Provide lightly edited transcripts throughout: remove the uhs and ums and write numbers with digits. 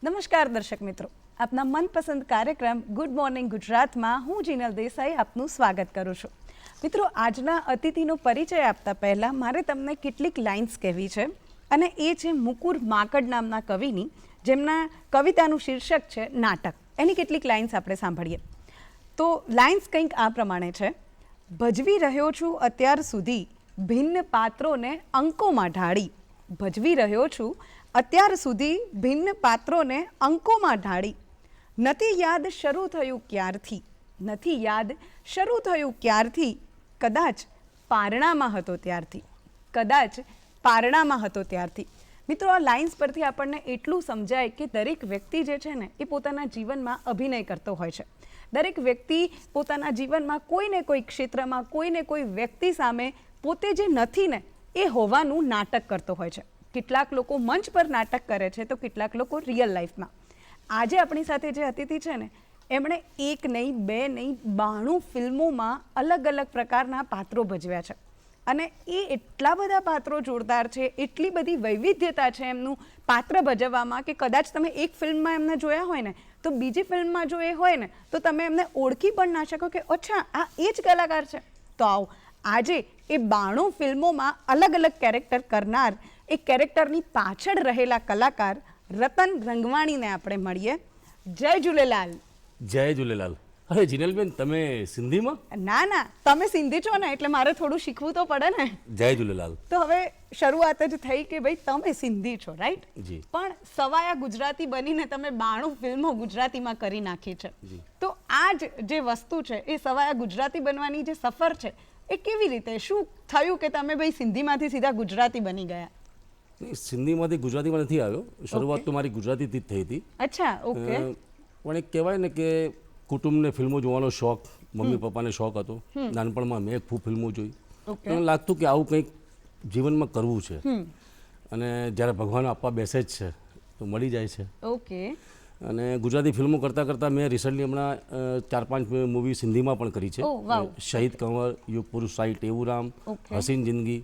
નમસ્કાર દર્શક મિત્રો, આપના મનપસંદ કાર્યક્રમ ગુડ મોર્નિંગ ગુજરાતમાં હું જીનલ દેસાઈ આપનું સ્વાગત કરું છું. મિત્રો, આજના અતિથિનો પરિચય આપતા પહેલાં મારે તમને કેટલીક લાઇન્સ કહેવી છે અને એ છે મુકુર માકડ નામના કવિની, જેમના કવિતાનું શીર્ષક છે નાટક. એની કેટલીક લાઇન્સ આપણે સાંભળીએ. તો લાઇન્સ કંઈક આ પ્રમાણે છે: ભજવી રહ્યો છું અત્યાર સુધી ભિન્ન પાત્રોને અંકોમાં ઢાળી. ભજવી રહ્યો છું અત્યાર સુધી ભિન્ન પાત્રોને અંકોમાં ઢાળી. નથી યાદ શરૂ થયું ક્યારથી, નથી યાદ શરૂ થયું ક્યારથી, કદાચ પારણામાં હતો ત્યારથી, કદાચ પારણામાં હતો ત્યારથી. મિત્રો, આ લાઇન્સ પરથી આપણને એટલું સમજાય કે દરેક વ્યક્તિ જે છે ને એ પોતાના જીવનમાં અભિનય કરતો હોય છે. દરેક વ્યક્તિ પોતાના જીવનમાં કોઈને કોઈ ક્ષેત્રમાં કોઈને કોઈ વ્યક્તિ સામે પોતે જે નથી ને એ હોવાનું નાટક કરતો હોય છે. કેટલાક લોકો મંચ પર નાટક કરે છે તો કેટલાક લોકો રિયલ લાઈફમાં. આજે આપણી સાથે જે અતિથિ છે ને એમણે એક નહીં, બે નહીં, 92 ફિલ્મોમાં અલગ અલગ પ્રકારના પાત્રો ભજવ્યા છે અને એ એટલા બધા પાત્રો જોરદાર છે, એટલી બધી વૈવિધ્યતા છે એમનું પાત્ર ભજવવામાં કે કદાચ તમે એક ફિલ્મમાં એમને જોયા હોય ને તો બીજી ફિલ્મમાં જો એ હોય ને તો તમે એમને ઓળખી પણ ના શકો કે અચ્છા આ એ જ કલાકાર છે. તો આવો આજે એ 92 ફિલ્મોમાં અલગ અલગ કેરેક્ટર કરનાર એ કેરેક્ટરની પાછળ રહેલા કલાકાર રતન રંગવાણીને આપણે મળીએ. જય ઝૂલેલાલ. જય ઝૂલેલાલ. અરે જીનલબેન, તમે સિંધીમાં? ના ના, તમે સિંધી છો ને એટલે મારે થોડું શીખવું તો પડે ને. જય ઝૂલેલાલ. તો હવે શરૂઆત જ થઈ કે ભાઈ તમે સિંધી છો, રાઈટ? જી. પણ સવાયા ગુજરાતી બનીને તમે 92 ફિલ્મો ગુજરાતીમાં કરી નાખી છે. તો આ જે વસ્તુ છે એ સવાયા ગુજરાતી બનવાની જે સફર છે એ કેવી રીતે, શું થયું કે તમે ભાઈ સિંધીમાંથી સીધા ગુજરાતી બની ગયા? સિંધીમાંથી ગુજરાતીમાં નથી આવ્યો. શરૂઆત તો મારી ગુજરાતીથી જ થઈ હતી. અચ્છા, ઓકે. પણ એક કહેવાય ને કે કુટુંબને ફિલ્મો જોવાનો શોખ, મમ્મી પપ્પાને શોખ હતો. નાનપણમાં મેં ખૂબ ફિલ્મો જોઈ. મને લાગતું કે આવું કંઈક જીવનમાં કરવું છે અને જ્યારે ભગવાન આપવા બેસે જ છે તો મળી જાય છે. ઓકે. અને ગુજરાતી ફિલ્મો કરતાં કરતાં મેં રિસન્ટલી હમણાં 4-5 મૂવી સિંધીમાં પણ કરી છે. શહીદ કંવર, યુગ પુરુષ સાઈ ટેવુરામ, હસીન જિંદગી,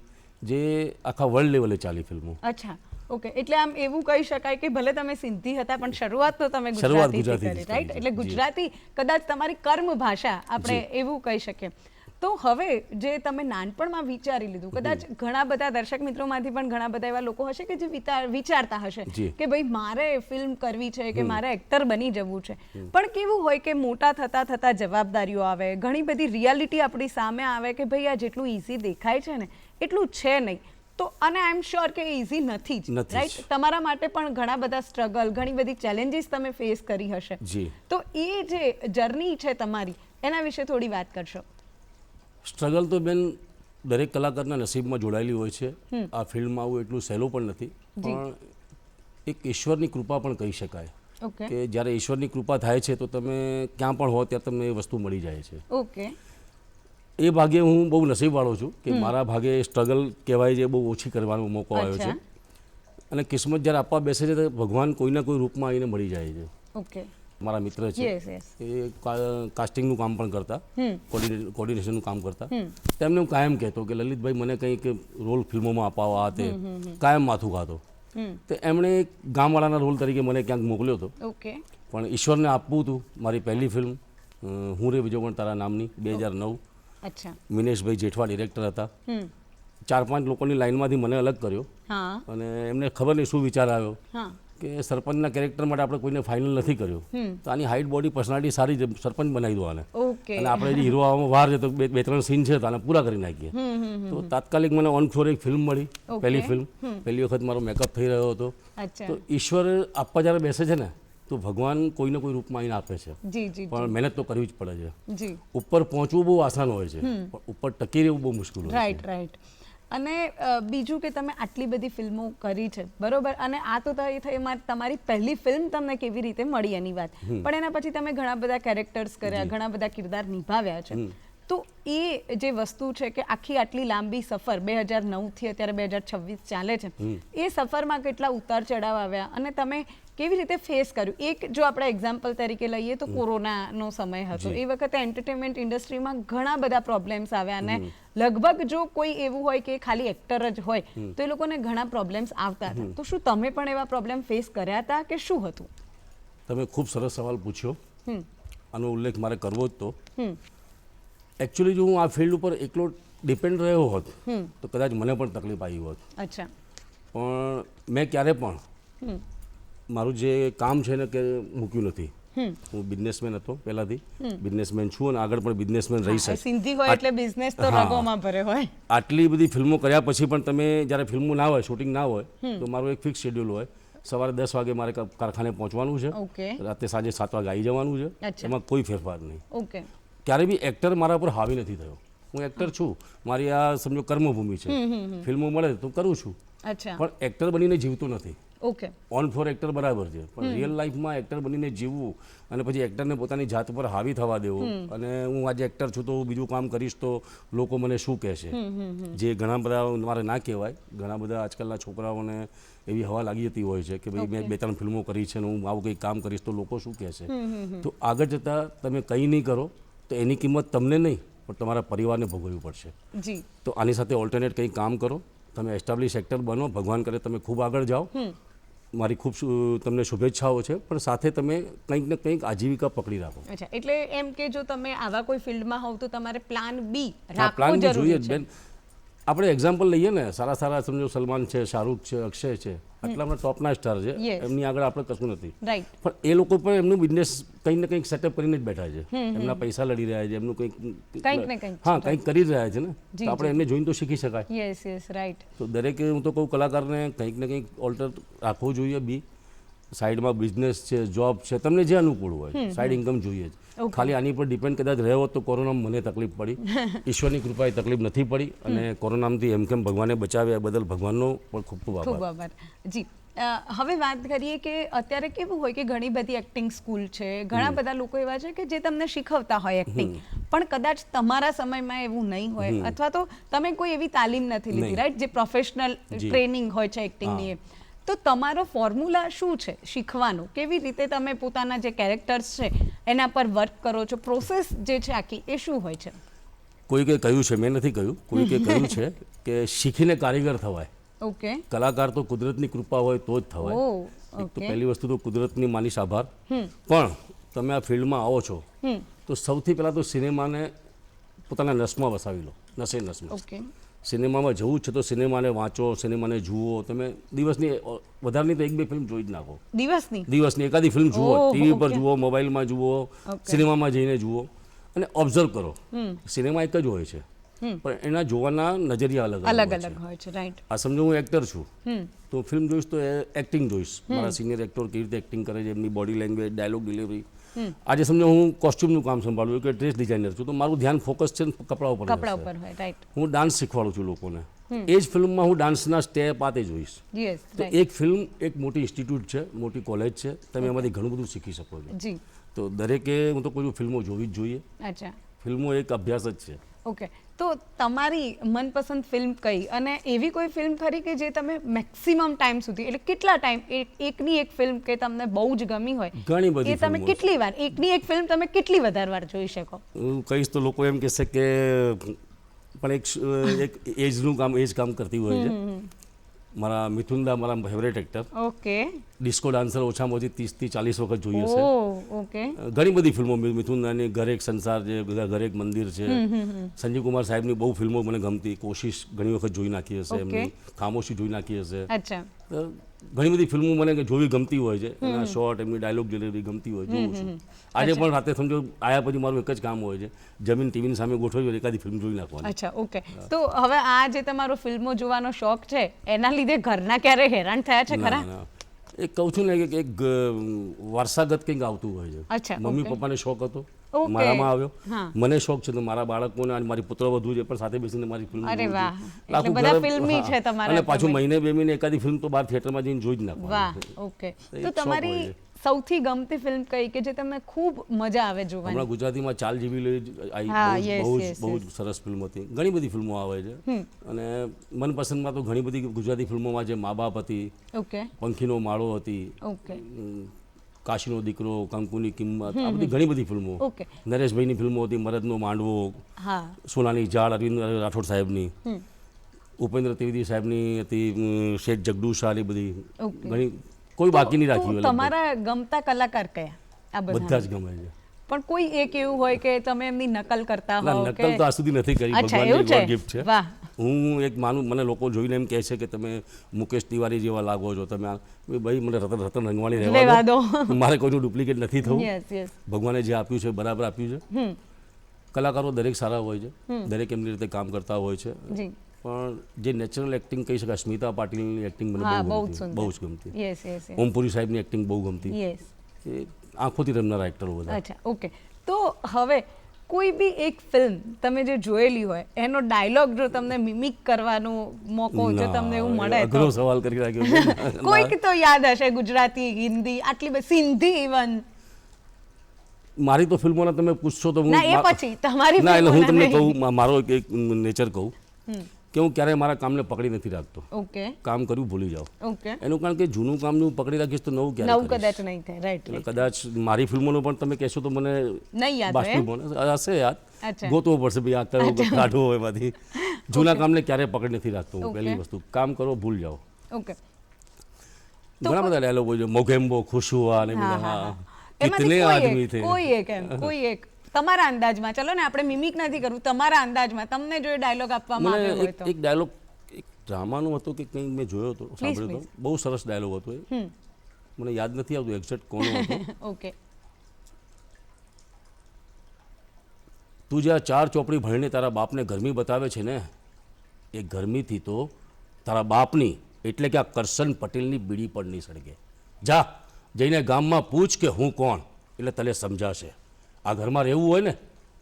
જે આખા વર્લ્ડ લેવલે ચાલી ફિલ્મો. અચ્છા, ઓકે. એટલે આમ એવું કહી શકાય કે ભલે તમે સિંધી હતા પણ શરૂઆત તો તમે ગુજરાતીથી કરી, રાઈટ? એટલે ગુજરાતી કદાચ તમારી કર્મ ભાષા, આપણે એવું કહી શકીએ. તો હવે જે તમે નાનપણમાં વિચારી લીધું, કદાચ ઘણા બધા દર્શક મિત્રોમાંથી પણ ઘણા બધા એવા લોકો હશે કે જે વિચારતા હશે કે ભાઈ મારે ફિલ્મ કરવી છે કે મારે એક્ટર બની જવું છે. પણ કેવું હોય કે મોટા થતા થતા જવાબદારીઓ આવે, ઘણી બધી રિયાલિટી આપણી સામે આવે કે ભાઈ આ જેટલું ઇઝી દેખાય છે ને એટલું છે નહીં. તો અને આઈ એમ શ્યોર કે ઇઝી નથી જ, રાઈટ? તમારા માટે પણ ઘણા બધા સ્ટ્રગલ, ઘણી બધી ચેલેન્જીસ તમે ફેસ કરી હશે. તો એ જે જર્ની છે તમારી, એના વિશે થોડી વાત કરશો. સ્ટ્રગલ તો બેન દરેક કલાકારના નસીબમાં જોડાયેલી હોય છે. આ ફિલ્ડમાં આવું એટલું સહેલું પણ નથી, પણ એક ઈશ્વરની કૃપા પણ કહી શકાય કે જ્યારે ઈશ્વરની કૃપા થાય છે તો તમે ક્યાં પણ હો ત્યાં તમને એ વસ્તુ મળી જાય છે. ઓકે. એ ભાગે હું બહુ નસીબવાળો છું કે મારા ભાગે સ્ટ્રગલ કહેવાય છે બહુ ઓછી કરવાનો મોકો આવ્યો છે. અને કિસ્મત જ્યારે આપવા બેસે છે તો ભગવાન કોઈના કોઈ રૂપમાં આવીને મળી જાય છે. ઓકે. મારા મિત્ર છે, એ કાસ્ટિંગનું કામ પણ કરતા, કોર્ડિનેશનનું કામ કરતા. તેમને હું કાયમ કહેતો કે લલિતભાઈ મને કંઈક રોલ ફિલ્મોમાં અપાવવા આ તે, કાયમ માથું ખાતો. તો એમણે એક ગામવાળાના રોલ તરીકે મને ક્યાંક મોકલ્યો હતો. પણ ઈશ્વરને આપવું હતું. મારી પહેલી ફિલ્મ હું રે વિજોગણ તારા નામની, 2009. મિનેશભાઈ જેઠવા ડિરેક્ટર હતા. 4-5 લોકોની લાઈનમાંથી મને અલગ કર્યો અને એમને ખબર નહીં શું વિચાર આવ્યો કે સરપંચના કેરેક્ટર માટે આપણે કોઈને ફાઇનલ નથી કર્યો તો આની હાઇટ, બોડી, પર્સનાલિટી સારી છે, સરપંચ બનાવી દો આને. અને આપણે જે હીરો આવવામાં વાર છે તો 2-3 સીન છે તો આને પૂરા કરી નાખીએ. તો તાત્કાલિક મને ઓન ફ્લોર એક ફિલ્મ મળી, પહેલી ફિલ્મ. પહેલી વખત મારો મેકઅપ થઈ રહ્યો હતો. તો ઈશ્વર આપવા જ્યારે બેસે છે ને તો ભગવાન કોઈને કોઈ રૂપમાં આવીને આપે છે. પણ મહેનત તો કરવી જ પડે છે. ઉપર પહોંચવું બહુ આસાન હોય છે, પણ ઉપર ટકી રહેવું બહુ મુશ્કેલ હોય છે. Right, right. અને બીજું કે તમે આટલી બધી ફિલ્મો કરી છે, બરોબર? અને આ તો થઈ તમારી પહેલી ફિલ્મ તમને કેવી રીતે મળી એની વાત, પણ એના પછી તમે ઘણા બધા કેરેક્ટર્સ કર્યા, ઘણા બધા કિરદાર નિભાવ્યા છે. તો એ જે વસ્તુ છે કે આટલી લાંબી સફર 2009થી અત્યારે 2026 ચાલે છે, એ સફરમાં કેટલા ઉતાર ચઢાવ આવ્યા અને તમે કેવી રીતે ફેસ કર્યું? એક જો આપણે એક્ઝામ્પલ તરીકે લઈએ તો કોરોનાનો સમય હતો. એ વખતે એન્ટરટેનમેન્ટ ઇન્ડસ્ટ્રીમાં ઘણા બધા પ્રોબ્લેમ્સ આવ્યા અને લગભગ જો કોઈ એવું હોય કે ખાલી એક્ટર જ હોય તો એ લોકોને ઘણા પ્રોબ્લેમ્સ આવતા હતા. તો શું તમે પણ એવા પ્રોબ્લેમ ફેસ કર્યા હતા કે શું હતું? તમે ખૂબ સરસ સવાલ પૂછ્યો. આનો ઉલ્લેખ મારે કરવો જ તો. એકચ્યુઅલી જો હું આ ફિલ્ડ ઉપર એકલો ડિપેન્ડ રહ્યો હોત તો કદાચ મને પણ તકલીફ આવી હોત. અચ્છા. પણ મેં ક્યારે પણ મારું જે કામ છે ને કે મૂક્યું નથી. હું બિઝનેસમેન હતો પહેલાથી, બિઝનેસમેન છું અને આગળ પણ બિઝનેસમેન રહીશ. સિંધી હોય એટલે બિઝનેસ તો રગોમાં ભરે હોય. આટલી બધી ફિલ્મો કર્યા પછી પણ તમે જ્યારે ફિલ્મો ના હોય, શૂટિંગ ના હોય, તો મારું એક ફિક્સ શેડ્યુલ હોય. સવારે 10 વાગે મારે કારખાને પહોંચવાનું છે, ઓકે. રાતે સાંજે 7 વાગે આવી જવાનું છે. અચ્છા. એમાં કોઈ ફેરફાર નહીં. ઓકે. ક્યારે બી એક્ટર મારા પર હાવી નથી થયો. હું એક્ટર છું, મારી આ સમજો કર્મભૂમિ છે, ફિલ્મો મળે તો કરું છું, અચ્છા. પણ એક્ટર બનીને જીવતો નથી. ઓકે. ઓન ફોર એક્ટર બરાબર છે, પણ રિયલ લાઈફમાં એક્ટર બનીને જીવવું અને પછી એક્ટરને પોતાની જાત પર હાવી થવા દેવું અને હું આજે એક્ટર છું તો હું બીજું કામ કરીશ તો લોકો મને શું કહેશે, જે ઘણા બધા મારે ના કહેવાય. ઘણા બધા આજકાલના છોકરાઓને એવી હવા લાગી જતી હોય છે કે ભાઈ મેં 2-3 ફિલ્મો કરી છે ને હું આવું કંઈક કામ કરીશ તો લોકો શું કહેશે. તો આગળ જતાં તમે કંઈ નહીં કરો તો એની કિંમત તમને નહીં પણ તમારા પરિવારને ભોગવવી પડશે. જી. તો આની સાથે ઓલ્ટરનેટ કંઈક કામ કરો, તમે એસ્ટાબ્લિશ એક્ટર બનો, ભગવાન કરે તમે ખૂબ આગળ જાઓ. મારી ખૂબ તમને શુભેચ્છાઓ છે, પણ સાથે તમે કંઈક ને કંઈક આજીવિકા પકડી રાખો. અચ્છા, એટલે એમ કે જો તમે આવા કોઈ ફિલ્ડમાં હોવ તો તમારે પ્લાન બી હા, રાખવો પ્લાન બી જોઈએ જરૂરી જ છે. બેન. આપણે એક્ઝામ્પલ લઈએ ને, સારા સમજો સલમાન છે, શાહરૂખ છે, અક્ષય છે, આટલા આપણા ટોપના સ્ટાર છે. Yes. એમની આગળ આપણે કશું નથી. રાઈટ. પણ એ લોકો પણ એમનું બિઝનેસ કંઈક ને કંઈક સેટઅપ કરીને જ બેઠા છે. એમના પૈસા લડી રહ્યા છે, એમનું કંઈક ને કંઈક. હા કંઈક કરી જ રહ્યા છે ને. જી, તો આપણે એમને જોઈને તો શીખી શકાય. Yes yes right. તો દરેકે હું તો કહું કલાકારને કંઈક ને કંઈક ઓલ્ટર રાખવું જોઈએ. બી સાઈડમાં બિઝનેસ છે, જોબ છે, તમને જે અનુકૂળ હોય, સાઈડ ઇન્કમ જોઈએ જ. ખાલી આની પર ડિપેન્ડ કદાચ રહ્યો હોત તો કોરોનામાં મને તકલીફ પડી. ઈશ્વરની કૃપાએ તકલીફ નથી પડી અને કોરોનામાંથી એમ કેમ ભગવાને બચાવ્યા બદલ ભગવાનનો પણ ખૂબ ખૂબ ખૂબ આભાર. આભાર. જી. હવે વાત કરીએ કે અત્યારે કેવું હોય કે ઘણી બધી એક્ટિંગ સ્કૂલ છે, ઘણા બધા લોકો એવા છે કે જે તમને શીખવતા હોય એક્ટિંગ, પણ કદાચ તમારા સમયમાં એવું નહીં હોય અથવા તો તમે કોઈ એવી તાલીમ નથી લીધી, રાઈટ, જે પ્રોફેશનલ ટ્રેનિંગ હોય છે એક્ટિંગની. તો તમારો ફોર્મ્યુલા શું છે શીખવાનો? કેવી રીતે તમે પોતાના જે કેરેક્ટર્સ છે એના પર વર્ક કરો છો? પ્રોસેસ જે છે આખી એ શું હોય છે? કોઈકે કહ્યું છે, મેં નથી કહ્યું, કોઈકે કહ્યું છે કે શીખીને કારીગર થવાય. ઓકે. કલાકાર તો કુદરતની કૃપા હોય તો જ થવાય. એક તો પહેલી વસ્તુ તો કુદરતની માનીશ આભાર. પણ તમે આ ફિલ્ડમાં આવો છો તો સૌથી પહેલાં તો સિનેમાને પોતાના નસમાં વસાવી લો, નસમાં. ઓકે. સિનેમામાં જવું છે તો સિનેમાને વાંચો, સિનેમાને જુઓ. તમે દિવસની વધારની તો 1-2 ફિલ્મ જોઈ જ નાખો. દિવસની એકાદી ફિલ્મ જુઓ, ટીવી પર જુઓ, મોબાઈલમાં જુઓ, સિનેમામાં જઈને જુઓ અને ઓબ્ઝર્વ કરો. સિનેમા એક જ હોય છે પણ એના જોવાના નજરિયા અલગ અલગ હોય છે. રાઈટ. આ સમજો હું એક્ટર છું તો ફિલ્મ જોઈશ તો એક્ટિંગ જોઈશ, મારા સિનિયર એક્ટર કેવી રીતે એક્ટિંગ કરે છે, એમની બોડી લેંગ્વેજ, ડાયલોગ ડિલિવરી. આજે સમજો હું કોસ્ટ્યુમનું કામ સંભાળું કે ડ્રેસ ડિઝાઇનર છું તો મારું ધ્યાન ફોકસ છે કપડા ઉપર હોય. રાઈટ. હું ડાન્સ શીખવાડું છું લોકોને, એ જ ફિલ્મમાં હું ડાન્સના સ્ટેપ આતે જોઈશ. તો એક ફિલ્મ એક મોટી ઇન્સ્ટિટ્યૂટ છે, મોટી કોલેજ છે, તમે એમાંથી ઘણું બધું શીખી શકો છો. તો દરેકે હું તો કોઈ ફિલ્મો જોવી જ જોઈએ. અચ્છા. ફિલ્મો એક અભ્યાસ જ છે. ઓકે. તો તમારી મનપસંદ ફિલ્મ કઈ, અને એવી કોઈ ફિલ્મ ખરી કે જે તમે મેક્સિમમ ટાઈમ સુધી, એટલે કેટલા ટાઈમ એકની એક ફિલ્મ કે તમને બહુ જ ગમી હોય, ઘણી બધી એ તમે કેટલી વાર, એકની એક ફિલ્મ તમે કેટલી વધારે વાર જોઈ શકો? હું કહીશ તો લોકો એમ કહેશે કે પણ એક એજ કામ કરતી હોય છે. મારા મિથુનદા મારા favourite actor. Okay. Disco dancer ઓછામાં ઓછી 30 થી 40 વખત જોઈ હશે. ઓકે. ઘણી બધી ફિલ્મો મિથુનદાની, ઘરે એક સંસાર છે, ઘરે એક મંદિર છે. સંજીવ કુમાર સાહેબની બહુ ફિલ્મો મને ગમતી. કોશિશ ઘણી વખત જોઈ નાખી હશે, એમની ખામોશી જોઈ નાખી હશે. અચ્છા. ઘણી બધી ફિલ્મો મને જોવી ગમતી હોય છે, એના શોર્ટ, એમની ડાયલોગ ડિલિવરી ગમતી હોય, જોઉં છું. આજે પણ રાતે સમજો આયા પછી મારું એક જ કામ હોય છે, જમીન ટીવીની સામે ગોઠવી એકાદી ફિલ્મ જોઈ નાખવાની. અચ્છા. ઓકે. તો હવે આ જે તમારો ફિલ્મો જોવાનો શોખ છે એના લીધે ઘરના ક્યારે હેરાન થયા છે ખરા? એક કહું છું ને કે એક વારસાગત કંઈક આવતું હોય છે. અચ્છા. મમ્મી પપ્પાને શોખ હતો, મારામાં આવ્યો. મને શોખ છે તો મારા બાળકોને અને મારી પુત્રવધુ છે પણ સાથે બેસીને મારી ફિલ્મ. અરે વાહ, એટલે બધા ફિલ્મી છે તમારા. અને પાછું મહિને 2 મહિને એકાદી ફિલ્મ તો બહાર થિયેટરમાં જઈને જોઈ જ નાખવાની. વાહ. ઓકે. તો તમારી સૌથી ગમતી ફિલ્મ કઈ કે જે તમને ખૂબ મજા આવે જોવાની? હમણાં ગુજરાતીમાં ચાલ જીવી લે આવી, બહુ જ સરસ ફિલ્મ હતી. ઘણી બધી ફિલ્મો આવે છે અને મનપસંદમાં તો ઘણી બધી ગુજરાતી ફિલ્મોમાં જે મા બાપ હતી, ઓકે, પંખીનો માળો હતી, ઓકે, કાશીનો દીકરો, કંકુની કિંમત, આ બધી ઘણી બધી ફિલ્મો. ઓકે. નરેશભાઈની ફિલ્મો હતી, મરદનો માંડવો, સોનાની જાળ અરવિંદ રાઠોડ સાહેબની, ઉપેન્દ્ર ત્રિવેદી સાહેબની હતી, શેઠ જગદુ શાહની બધી ઘણી કોઈ બાકી નહીં તો રાખ્યું લગભગ. તમારા ગમતા કલાકાર કયા આ બધા બધા? જ ગમે છે. પણ કોઈ એક એવું હોય કે તમે એમની નકલ કરતા ના, હોવ નકલ તો આ સુધી નથી કરી. અચ્છા, ભગવાનની એવું છે? એક ગિફ્ટ છે. વાહ. હું એક માનું, મને લોકો જોઈને એમ કહે છે કે તમે મુકેશ તિવારી જેવા લાગો છો તમે. ભાઈ મને રતન રંગવાણી રહેવા રહેવા દો. દો. મારે કોઈનું ડુપ્લિકેટ નથી થવું. Yes yes. ભગવાને જે આપ્યું છે બરાબર આપ્યું છે. કલાકારો દરેક સારા હોય છે, દરેક એમની રીતે કામ કરતા હોય છે, જી. પણ જે નેચરલ એક્ટિંગ કહી શકાય, સ્મિતા પાટીલની એક્ટિંગ મને હા, બહુ બહુ જ ગમતી, સુંદર. બહુ જ ગમતી. Yes yes yes. ઓમપુરી સાહેબની એક્ટિંગ બહુ ગમતી. યસ. એ આંખોથી રમનારા એક્ટરો બધા. અચ્છા, ઓકે. તો હવે કોઈ બી એક ફિલ્મ તમે જે જોયેલી હોય એનો ડાયલોગ જો તમને મિમિક કરવાનો મોકો જો તમને એવું મળે તો અઘરો સવાલ કરી રાખ્યો. કોઈક તો યાદ હશે, ગુજરાતી, હિન્દી, આટલી બધી, સિંધી ઇવન. મારી તો ફિલ્મોના તમે પૂછશો તો હું ના, એ પછી તમારી ના, એટલે હું તમને ફિલ્મોના કહું, મારો એક નેચર કહું કે હું ક્યારેય મારા કામને પકડી નથી રાખતો. ઓકે કામ કર્યું ભૂલી જાઓ. ઓકે. એનું કારણ કે જૂનું કામ હું પકડી રાખીશ તો નવું ક્યારે નવું કરીશ? કદાચ નહીં થાય, રાઈટ. એટલે કદાચ મારી ફિલ્મોનું પણ તમે કહેશો તો મને નહીં યાદ હોય એમ? બાષ્પીભવન હશે યાદ. અચ્છા. ગોતવો પડશે ભાઈ, આ કયો કાઢવો હોય એમાંથી. જૂના કામને ક્યારેય પકડી નથી રાખતો હું. Okay. પહેલી વસ્તુ, કામ કરો ભૂલ જાઓ. ઓકે. ઘણા બધા ડાયલોગ હોય છે, મોગેમ્બો ખુશ હુઆ ને બધા. હા. એમાંથી કિતને કોઈ આદમી એક, થે. કોઈ એક એમ, કોઈ એક તમારા અંદાજમાં, ચલો ને આપણે મિમિક નથી કરવું, તમારા અંદાજમાં તમને જો ડાયલોગ આપવામાં આવ્યો મને હોય તો. એક ડાયલોગ એક ડ્રામાનો હતો કે કંઈક મેં જોયો હતો, સાંભળ્યો હતો. બહુ સરસ ડાયલોગ હતો એ. મને યાદ નથી આવતું એક્ઝેક્ટ કોનો હતો. ઓકે. તું જ્યાં 4 ચોપડી ભણીને તારા બાપને ગરમી બતાવે છે ને, એ ગરમીથી તો તારા બાપની એટલે કે આ કરશન પટેલની બીડી પણ નહીં સળગે. જા જઈને ગામમાં પૂછ કે હું કોણ, એટલે તને સમજાશે. આ ઘરમાં રહેવું હોય ને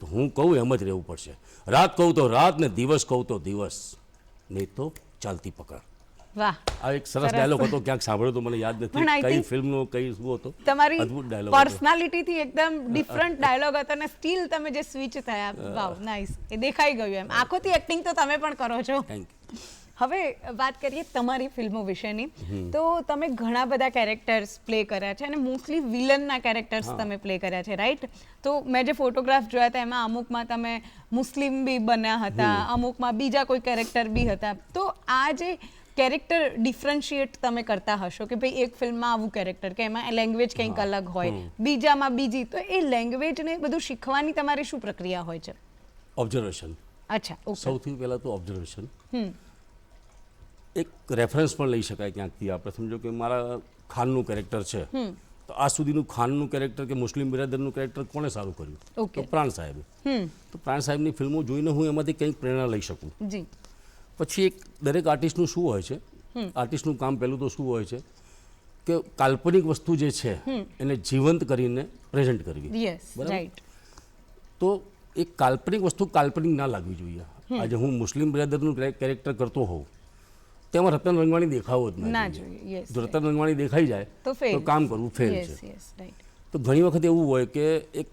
તો હું કહું એમ જ રહેવું પડશે. રાત કહું તો રાત ને દિવસ કહું તો દિવસ, નહીં તો ચાલતી પકડ. વાહ. આ એક સરસ ડાયલોગ હતો, ક્યાંક સાંભળ્યો તો મને યાદ પણ I નથી કઈ think ફિલ્મનો કઈ શું હતો. તમારી અદ્ભુત ડાયલોગ હતો. પર્સનાલિટીથી એકદમ ડિફરન્ટ ડાયલોગ હતો અને સ્ટીલ તમે જે સ્વિચ થયા, વાવ, નાઇસ. એ દેખાઈ ગયું એમ. આંખોથી એક્ટિંગ તો તમે પણ કરો છો. Thank you. હવે વાત કરીએ તમારી ફિલ્મો વિશેની. તો તમે ઘણા બધા કેરેક્ટર્સ પ્લે કર્યા છે અને મોસ્ટલી વિલનના કેરેક્ટર્સ તમે પ્લે કર્યા છે, રાઈટ? તો મેં જે ફોટોગ્રાફ જોયા હતા એમાં અમુકમાં તમે મુસ્લિમ બી બન્યા હતા, અમુકમાં બીજા કોઈ કેરેક્ટર બી હતા. તો આ જે કેરેક્ટર ડિફરન્શિએટ તમે કરતા હશો કે ભાઈ એક ફિલ્મમાં આવું કેરેક્ટર કે એમાં લેંગ્વેજ કંઈક અલગ હોય, બીજામાં બીજી, તો એ લેંગ્વેજને બધું શીખવાની તમારી શું પ્રક્રિયા હોય છે? ઓબ્ઝર્વેશન. અચ્છા, ઓકે. સૌથી પહેલાં તો ઓબ્ઝર્વેશન. એક રેફરન્સ પણ લઈ શકાય ક્યાંકથી. આપણે સમજો કે મારા ખાનનું કેરેક્ટર છે, તો આ સુધીનું ખાનનું કેરેક્ટર કે મુસ્લિમ બિરાદરનું કેરેક્ટર કોણે સારું કર્યું? Okay. તો પ્રાણ સાહેબે. તો પ્રાણ સાહેબની ફિલ્મો જોઈને હું એમાંથી કંઈક પ્રેરણા લઈ શકું. જી. પછી એક દરેક આર્ટિસ્ટનું શું હોય છે, આર્ટિસ્ટનું કામ પહેલું તો શું હોય છે કે કાલ્પનિક વસ્તુ જે છે એને જીવંત કરીને પ્રેઝન્ટ કરવી. Yes, right. તો એક કાલ્પનિક વસ્તુ કાલ્પનિક ના લાગવી જોઈએ. આજે હું મુસ્લિમ બિરાદરનું કેરેક્ટર કરતો હોઉં, તેમાં રતન રંગવાણી દેખાવો જ ના ના જોઈએ. યસ. જો રતન રંગવાણી દેખાઈ જાય તો fail. તો કામ કરવું ફેલ યસ છે. Yes, right. તો ઘણી વખત એવું હોય કે એક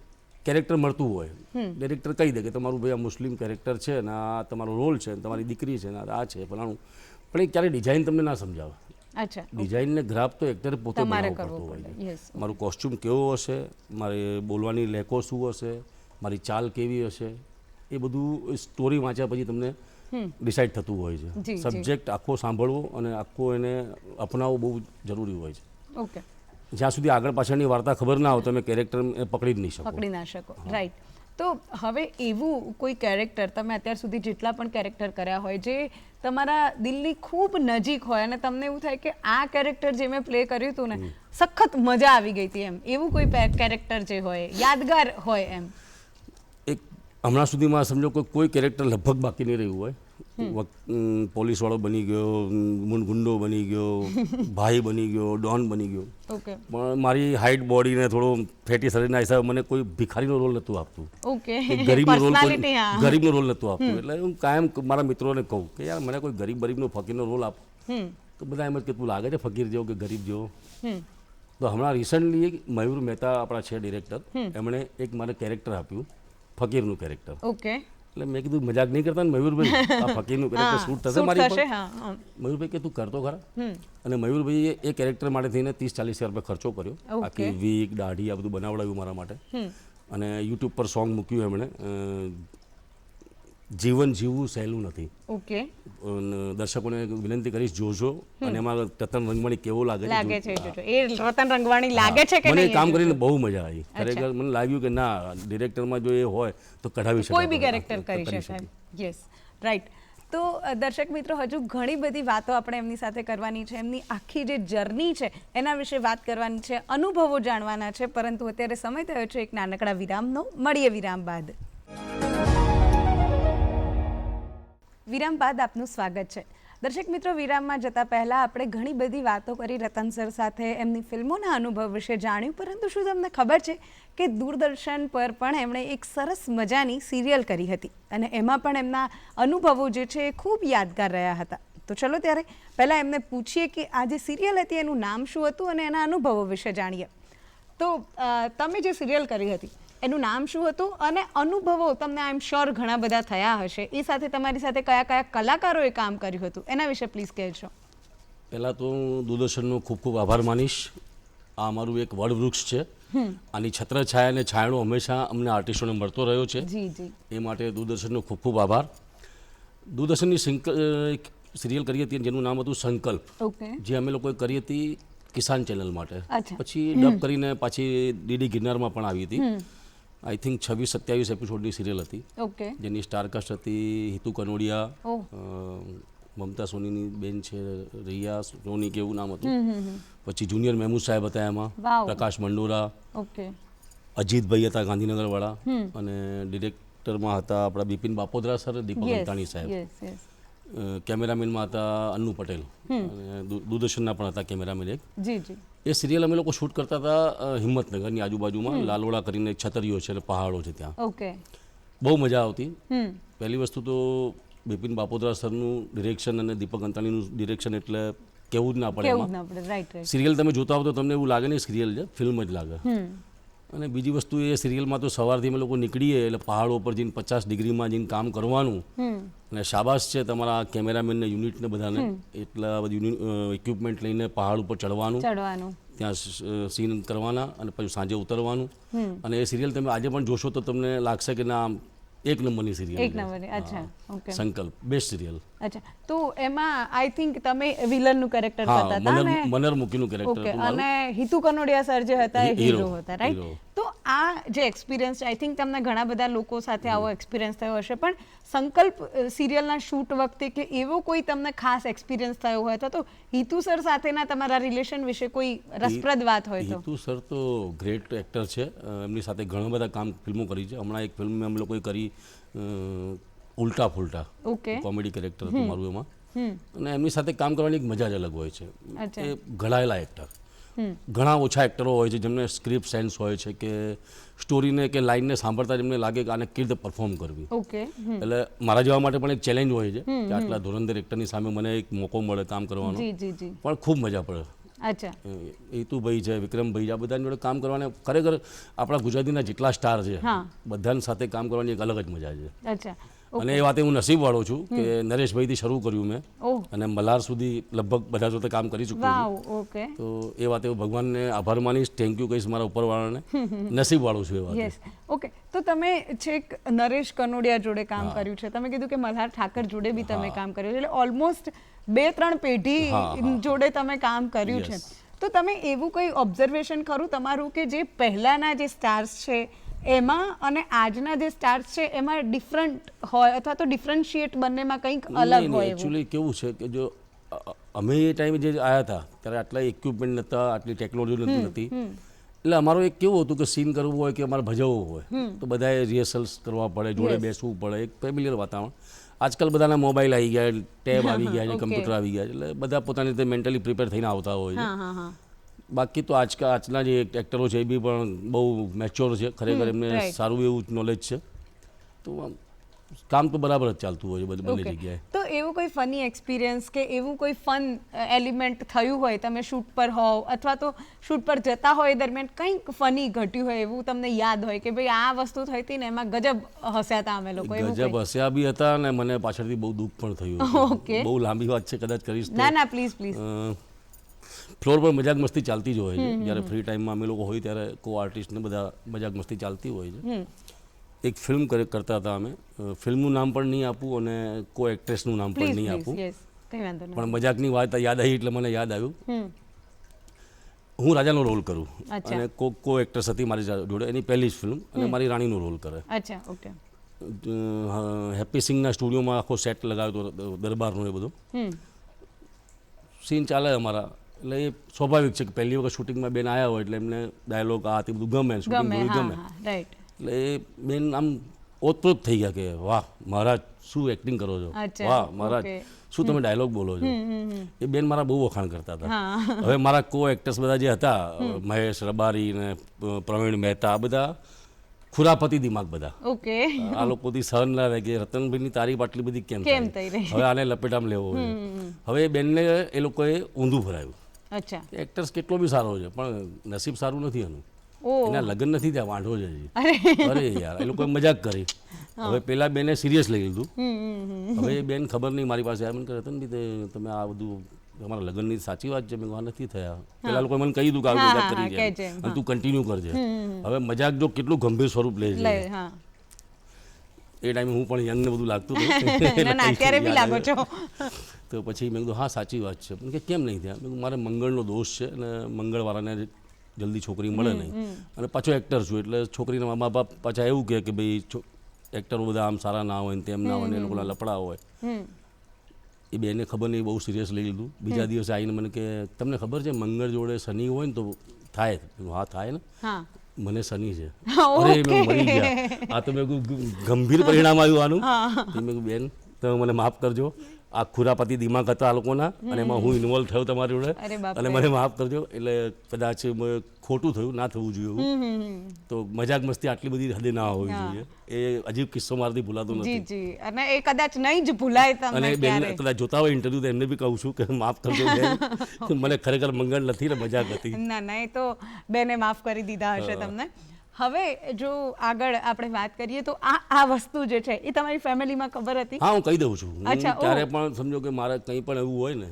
કેરેક્ટર મળતું હોય, ડિરેક્ટર કહી દે કે તમારું ભાઈ આ મુસ્લિમ કેરેક્ટર છે ને આ તમારો રોલ છે ને તમારી દીકરી છે ને આ છે ફલાણું, પણ એ ક્યારે ડિઝાઇન તમને ના સમજાવે. અચ્છા. ડિઝાઇનને ગ્રાફ તો એક્ટરે પોતે તમારે બનાવવું કરવું પડતું હોય પડે. છે. યસ. મારું કોસ્ટ્યુમ કેવો હશે, મારે બોલવાની લેકો શું હશે, મારી ચાલ કેવી હશે, એ બધું સ્ટોરી વાંચ્યા પછી તમને ડિસાઇડ થતું હોય છે. જી. સબ્જેક્ટ આખો સાંભળવો અને આખો એને અપનાવવો બહુ જરૂરી હોય છે. ઓકે. જ્યાં સુધી આગળ પાછળની વાર્તા ખબર ના હોય તમે કેરેક્ટર પકડી જ નહીં શકો. પકડી ના શકો, રાઈટ. તો હવે એવું કોઈ કેરેક્ટર તમે અત્યાર સુધી જેટલા પણ કેરેક્ટર કર્યા હોય જે તમારા દિલની ખૂબ નજીક હોય અને તમને એવું થાય કે આ કેરેક્ટર જે મેં પ્લે કર્યું હતું ને સખત મજા આવી ગઈ હતી એમ, એવું કોઈ કેરેક્ટર જે હોય યાદગાર હોય એમ? એક હમણાં સુધીમાં સમજો કોઈ કેરેક્ટર લગભગ બાકી નહીં રહ્યું હોય. પોલીસવાળો બની ગયો, ગુંડો બની ગયો, ભાઈ બની ગયો, ડોન બની ગયો, ઓકે. પણ મારી હાઇટ બોડીને થોડો ફેટી શરીરના હિસાબે મને કોઈ ભિખારીનો રોલ નહોતું આપતું. ઓકે. ગરીબનો રોલ પર્સનાલિટી, હા. ગરીબનો રોલ નહોતું આપતું. એટલે હું કાયમ મારા મિત્રોને કહું કે યાર મને કોઈ ગરીબનો ફકીરનો રોલ આપ. તો બધા એમ જ કે તું લાગે છે ફકીર જેવો કે ગરીબ જેવો. તો હમણાં રિસન્ટલી મયુર મહેતા આપણા છે ડિરેક્ટર, એમણે એક મને કેરેક્ટર આપ્યું, ફકીરનું કેરેક્ટર. ઓકે. એટલે મેં કીધું મજાક નહીં કરતા ને મયુરભાઈ, આ ફકીરનું કેરેક્ટર શૂટ થશે મારી ઉપર? મયુરભાઈ કે તું કરતો ખરા. અને મયુરભાઈએ એ કેરેક્ટર માટે થઈને 30-40 હજાર રૂપિયા ખર્ચો કર્યો. આખી વીક દાઢી આ બધું બનાવડાવ્યું મારા માટે. અને યુટ્યુબ પર સોંગ મૂક્યું એમણે, જીવન જીવવું સહેલું નથી. ઓકે, દર્શકોને વિનંતી કરીશ જોજો અને એમાં રતન રંગવાણી કેવો લાગે છે જોજો. એ રતન રંગવાણી લાગે છે કે મને નહીં? કામ કરીને બહુ મજા આવી ખરેખર. મને લાગ્યું કે ના, ડિરેક્ટરમાં જો એ હોય તો કઢાવી શકાય, કોઈ બી કેરેક્ટર કરી શકાય. Yes, right. તો દર્શક મિત્રો, હજુ ઘણી બધી વાતો આપણે એમની સાથે કરવાની છે. એમની આખી જે જર્ની છે એના વિશે વાત કરવાની છે, અનુભવો જાણવાના છે. પરંતુ અત્યારે સમય થયો છે એક નાનકડા વિરામનો. મળીએ વિરામ બાદ. વિરામ બાદ આપનું સ્વાગત છે. દર્શક મિત્રો, વિરામમાં જતાં પહેલાં આપણે ઘણી બધી વાતો કરી રતન સર સાથે, એમની ફિલ્મોના અનુભવ વિશે જાણ્યું. પરંતુ શું તમને ખબર છે કે દૂરદર્શન પર પણ એમણે એક સરસ મજાની સિરિયલ કરી હતી અને એમાં પણ એમના અનુભવો જે છે એ ખૂબ યાદગાર રહ્યા હતા. તો ચલો ત્યારે પહેલાં એમને પૂછીએ કે આ જે સિરિયલ હતી એનું નામ શું હતું અને એના અનુભવો વિશે જાણીએ. તો તમે જે સિરિયલ કરી હતી એનું નામ શું હતું અને અનુભવો તમને આઈ એમ શ્યોર ઘણા બધા થયા હશે. એ સાથે તમારી સાથે કયા કયા કલાકારોએ કામ કર્યું હતું એના વિશે પ્લીઝ કહેજો. પહેલાં તો હું દૂરદર્શનનો ખૂબ ખૂબ આભાર માનીશ. આ અમારું એક વડવૃક્ષ છે. આની છત્રછાયા અને છાંયડો હંમેશા અમને આર્ટિસ્ટોને મળતો રહ્યો છે. જી જી. એ માટે દૂરદર્શનનો ખૂબ ખૂબ આભાર. દૂરદર્શનની એક સિરિયલ કરી હતી જેનું નામ હતું સંકલ્પ. ઓકે. જે અમે લોકોએ કરી હતી કિસાન ચેનલ માટે. અચ્છા. પછી ડબ કરીને પાછી ડીડી ગિરનારમાં પણ આવી હતી. આઈ થિંક 26-27 એપિસોડની સિરિયલ હતી. ઓકે. જેની સ્ટારકાસ્ટ હતી હિતુ કનોડિયા, ઓહ. મમતા સોનીની બેન છે રિયા સોની કે એવું નામ હતું. પછી જુનિયર મહેમૂદ સાહેબ હતા એમાં, વાવ. પ્રકાશ મંડોરા, ઓકે. અજીતભાઈ હતા ગાંધીનગરવાળા, અને ડિરેક્ટરમાં હતા આપણા બિપિન બાપોદરા સર, દીપક અંતાણી સાહેબ. Yes yes. કેમેરામેનમાં હતા અન્નુ પટેલ, અને દૂરદર્શનના પણ હતા કેમેરામેન એક. જી જી. એ સિરિયલ અમે લોકો શૂટ કરતા હતા હિંમતનગરની આજુબાજુમાં, લાલોડા કરીને એક છતરીઓ છે અને પહાડો છે ત્યાં. ઓકે. બહુ મજા આવતી. પહેલી વસ્તુ તો બિપિન બાપોદરા સરનું ડિરેક્શન અને દીપક અંતાણીનું ડિરેક્શન એટલે કેવું જ ના પડે કેવું એમાં. ના પડે. Right right. સિરિયલ તમે જોતા હો તો તમને એવું લાગે નહીં સિરિયલ છે, ફિલ્મ જ લાગે. અને બીજી વસ્તુ એ સિરિયલમાં તો સવારથી અમે લોકો નીકળીએ એટલે પહાડો પર જઈને 50 ડિગ્રીમાં જઈને કામ કરવાનું. અને શાબાશ છે તમારા કેમેરામેનને, યુનિટને બધાને. એટલા બધું ઇક્વિપમેન્ટ લઈને પહાડ ઉપર ચડવાનું, ત્યાં સીન કરવાના અને પછી સાંજે ઉતરવાનું. અને એ સિરિયલ તમે આજે પણ જોશો તો તમને લાગશે કે ના, એક નંબરની સિરિયલ. એક નંબરની. અચ્છા. ઓકે. સંકલ્પ બેસ્ટ સિરિયલ. અચ્છા. તો એમાં આઈ થિંક તમે વિલનનું કેરેક્ટર કરતા હતા ને? મનર મુકીનું કેરેક્ટર ઓકે. હતું. અને હિતુ કનોડિયા સર જે હતા એ હીરો હતા, રાઈટ? હીરો. તો આ જે એક્સપિરિયન્સ છે, આઈ થિંક તમને ઘણા બધા લોકો સાથે આવો એક્સપિરિયન્સ થયો હશે, પણ સંકલ્પ સિરિયલના શૂટ વખતે કે એવો કોઈ તમને ખાસ એક્સપિરિયન્સ થયો હોય તો હિતુ સર સાથેના તમારા રિલેશન વિશે કોઈ રસપ્રદ વાત હોય તો? હિતુ સર તો ગ્રેટ એક્ટર છે. એમની સાથે ઘણા બધા ફિલ્મો કરી છે. હમણાં એક ફિલ્મ અમે લોકોએ કરી ઉલ્ટા ફુલ્ટા. ઓકે. કોમેડી કેરેક્ટર હતું મારું એમાં. અને એમની સાથે કામ કરવાની એક મજા જ અલગ હોય છે. એ ઘડાયેલા એક્ટર. ઘણા ઓછા એક્ટરો હોય છે જેમને સ્ક્રિપ્ટ સેન્સ હોય છે કે સ્ટોરીને કે લાઇનને સાંભળતા જેમને લાગે કે આને કેવી રીતે પરફોર્મ કરવી. ઓકે. એટલે મારા જેવા માટે પણ એક ચેલેન્જ હોય છે કે આટલા ધુરંધર એક્ટરની સામે મને એક મોકો મળે કામ કરવાનો. જી જી જી. પણ ખૂબ મજા પડે. અચ્છા. હિતુભાઈ છે, વિક્રમભાઈ, આ બધાની જોડે કામ કરવાને ખરેખર આપણા ગુજરાતીના જેટલા સ્ટાર છે બધાની સાથે કામ કરવાની એક અલગ જ મજા છે. અચ્છા. અને એ વાતે હું નસીબવાળો છું કે નરેશભાઈથી શરૂ કર્યું મેં અને મલ્હાર સુધી લગભગ બધા જોડે કામ કરી ચૂક્યો છું. ઓકે. તો એ વાતે હું ભગવાનને આભાર માનીશ, થેન્ક યુ કહીશ મારા ઉપરવાળાને. નસીબવાળો છું એ વાત. યસ. ઓકે. તો તમે છેક નરેશ કનોડિયા જોડે કામ કર્યું છે, તમે કીધું કે મલ્હાર ઠાકર જોડે બી તમે કામ કર્યું છે, એટલે ઓલમોસ્ટ 2-3 પેઢી જોડે તમે કામ કર્યું છે. તો તમે એવું કંઈ ઓબ્ઝર્વેશન ખરું તમારું કે જે પહેલાના જે સ્ટાર્સ છે એમાં અને આજના જે સ્ટાર્સ છે એમાં ડિફરન્ટ હોય અથવા તો ડિફરન્શિએટ બંનેમાં કંઈક અલગ હોય? એકચ્યુઅલી કેવું છે કે જો અમે એ ટાઈમે જે આવ્યા હતા ત્યારે આટલા ઇક્વિપમેન્ટ નહોતા, આટલી ટેકનોલોજી નથી. એટલે અમારું એક કેવું હતું કે સીન કરવું હોય કે અમારે ભજવવું હોય તો બધાએ રિહર્સલ્સ કરવા પડે, જોડે બેસવું પડે, એક ફેમિલિયર વાતાવરણ. આજકાલ બધાના મોબાઈલ આવી ગયા, ટેબ આવી ગયા છે, કમ્પ્યુટર આવી ગયા છે, એટલે બધા પોતાની રીતે મેન્ટલી પ્રિપેર થઈને આવતા હોય છે. બાકી તો આજના જે એક્ટરો છે એ બી પણ બહુ મેચ્યોર છે, ખરેખર એમને સારું એવું નોલેજ છે. તો કામ તો બરાબર જ ચાલતું હોય છે બંને જગ્યાએ. તો એવું કોઈ ફની એક્સપિરિયન્સ કે એવું કોઈ ફન એલિમેન્ટ થયું હોય, તમે શૂટ પર હોવ અથવા તો શૂટ પર જતા હોય દરમિયાન કંઈક ફની ઘટ્યું હોય એવું તમને યાદ હોય કે ભાઈ આ વસ્તુ થઈ હતી ને એમાં ગજબ હસ્યા હતા અમે લોકો? ગજબ હસ્યા બી હતા અને મને પાછળથી બહુ દુઃખ પણ થયું. ઓકે. બહુ લાંબી વાત છે, કદાચ કરીશ તો. ના ના, પ્લીઝ પ્લીઝ. ફ્લોર પર મજાક મસ્તી ચાલતી જ હોય છે. જ્યારે ફ્રી ટાઈમમાં અમે લોકો હોય ત્યારે કો આર્ટિસ્ટને બધા મજાક મસ્તી ચાલતી હોય છે. એક ફિલ્મ કરતા હતા અમે. ફિલ્મનું નામ પણ નહીં આપું અને કો એક્ટ્રેસનું નામ પણ નહીં આપું, યસ કઈ વાંધો નહીં. પણ મજાકની વાત યાદ આવી એટલે મને યાદ આવ્યું. હમ હું રાજાનો રોલ કરું અચ્છા. અને કો એક્ટ્રેસ હતી મારી જોડે, એની પહેલી જ ફિલ્મ, અને મારી રાણીનો રોલ કરે. અચ્છા ઓકે. હેપી સિંગના સ્ટુડિયોમાં આખો સેટ લગાવ્યો હતો દરબારનો એ બધો હમ સીન ચાલે અમારા. એટલે એ સ્વાભાવિક છે કે પહેલી વખત શૂટિંગમાં બેન આવ્યા હોય એટલે એમને ડાયલોગ આ તે બધું ગમે, શૂટિંગ ગમે થોડી હા ગમે. હા રાઈટ. એટલે એ બેન આમ ઓતપ્રોત થઈ ગયા કે વાહ મહારાજ શું એક્ટિંગ કરો છો, અચ્છા, વાહ મહારાજ ઓકે. શું તમે ડાયલોગ બોલો છો. એ બેન મારા બહુ વખાણ કરતા હતા. હા હવે મારા કો એક્ટર્સ બધા જે હતા, મહેશ રબારી ને પ્રવીણ મહેતા, આ બધા ખુરાપતિ દિમાગ બધા. ઓકે. આ લોકોથી સહન ના રહે કે રતનભાઈની તારીફ આટલી બધી કેમ કેમ થાય? થઈ રહી? હવે આને લપેટામાં લેવો હોય. હવે એ બેનને એ લોકોએ ઊંધું ભરાયું. અચ્છા. એક્ટર્સ કેટલો બી સારો છે પણ નસીબ સારું નથી એનું. ઓ એના લગ્ન નથી ત્યાં, વાંઢો છે હજી. અરે યાર એ લોકોએ મજાક કરી. હવે પેલા બેને સિરિયસ લઈ લીધું. હવે એ બેન ખબર નહીં મારી પાસે આવ્યા, મને કહે રતનભાઈ તમે આ બધું તમારા લગ્નની સાચી વાત છે? મેં કહ્યું, આ નથી થયા. પેલા લોકોએ મને કહી દીધું કે આ મજાક કરી છે અને તું કન્ટિન્યુ કરજે. હવે મજાક જો કેટલું ગંભીર સ્વરૂપ લે છે. હા એ ટાઈમે હું પણ યંગ ને બધું લાગતું ના ના અત્યારે બી લાગો છો. તો પછી મેં કીધું હા સાચી વાત છે. કે કેમ નહીં થયા? મેં કીધું મારે મંગળનો દોષ છે અને મંગળવાળાને જલ્દી છોકરી મળે નહીં, અને પાછો એક્ટર છું એટલે છોકરીના મા બાપ પાછા એવું કહે કે ભાઈ એક્ટરો બધા આમ સારા ના હોય ને તેમ ના હોય ને એ લોકોના લફડા હોય. એ બેને ખબર નહીં બહુ સિરિયસ લઈ લીધું. બીજા દિવસે આવીને મને કે તમને ખબર છે મંગળ જોડે શનિ હોય ને તો થાય? હા થાય ને. હા મને શનિ છે. અરે મેં મરી ગયા. આ તો મેં ગંભીર પરિણામ આવ્યું આનું. મેં કીધું બેન તમે મને માફ કરજો, આ ખુરાપતિ દિમાગ હતા આ લોકોના અને એમાં હું ઇન્વોલ્વ થયો તમારી જોડે, અરે બાપ અને મને માફ કરજો. એટલે કદાચ ખોટું થયું, ના થવું જોઈએ એવું. તો મજાક મસ્તી આટલી બધી હદે ના હોવી જોઈએ. એ અજીબ કિસ્સો મારાથી ભૂલાતો જી નથી. જી. અને એ કદાચ નહીં જ ભૂલાય અને તમને બેન ક્યારે. કદાચ જોતા હોય ઇન્ટરવ્યુ તો એમને બી કહું છું કે માફ કરજો બેન, કે મને ખરેખર મંગળ નથી ને મજાક હતી. ના ના એ તો બેને માફ કરી દીધા હશે તમને. હવે જો આગળ આપણે વાત કરીએ તો આ વસ્તુ જે છે એ તમારી ફેમિલીમાં ખબર હતી? હા હું કહી દઉં છું. હું અચ્છા, ક્યારે પણ સમજો કે મારે કંઈ પણ એવું હોય ને,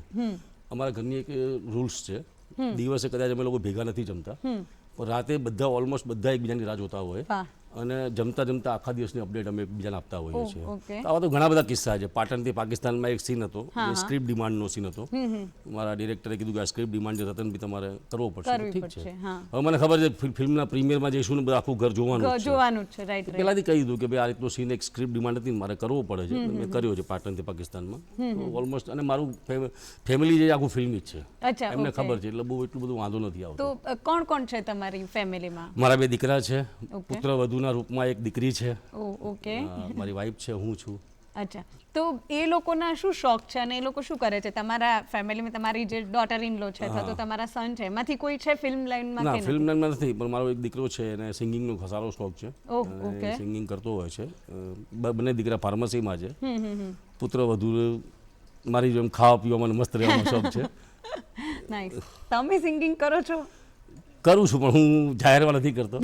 અમારા ઘરની એક રૂલ્સ છે, દિવસે કદાચ અમે લોકો ભેગા નથી જમતા, પણ રાતે બધા ઓલમોસ્ટ બધા એકબીજાની રાહ જોતા હોય વાહ. અને જમતા જમતા આખા દિવસની અપડેટ અમે એકબીજાને આપતા હોઈએ છીએ. ઓકે. તો આવા તો ઘણા બધા કિસ્સા છે. પાટણથી પાકિસ્તાનમાં એક સીન હતો, સ્ક્રિપ્ટ ડિમાન્ડનો સીન હતો. મારા ડિરેક્ટરે કીધું કે આ સ્ક્રિપ્ટ ડિમાન્ડ છે રતનભાઈ તમારે કરવો પડશે. ઠીક છે. હવે મને ખબર છે ફિલ્મના પ્રીમિયરમાં જઈશું ને આખું ઘર જોવાનું છે. રાઈટ. પહેલાથી કહી દીધું કે ભાઈ આ રીતનો સીન એક સ્ક્રિપ્ટ ડિમાન્ડ હતી મારે કરવો પડે છે. મેં કર્યો છે પાટણથી પાકિસ્તાનમાં ઓલમોસ્ટ. અને મારું ફેમિલી જે આખું ફિલ્મ જ છે, અચ્છા એમને ખબર છે એટલે બહુ એટલું બધું વાંધો નથી આવતો. તો કોણ કોણ છે તમારી ફેમિલીમાં? મારા 2 દીકરા છે, ઓકે. પુત્ર વધુના રૂપમાં એક દીકરી છે, ઓકે. મારી વાઈફ છે, હું છું. અચ્છા. તો એ લોકોના શું શોખ છે અને એ લોકો શું કરે છે? તમારા ફેમિલીમાં તમારી જે ડોટર ઇન લો છે અથવા તો તમારા સન છે એમાંથી કોઈ છે ફિલ્મ લાઈનમાં? ના ફિલ્મ લાઈનમાં નથી, પણ મારો એક દીકરો છે અને સિંગિંગનો સારો શોખ છે. ઓકે. સિંગિંગ કરતો હોય છે. બંને દીકરા ફાર્મસીમાં છે. પુત્ર વધુ મારી જેમ ખાવા પીવામાં મસ્ત રહેવાનો શોખ છે. નાઈસ. તમે સિંગિંગ કરો છો? કરું છું પણ હું જાહેરમાં નથી કરતો.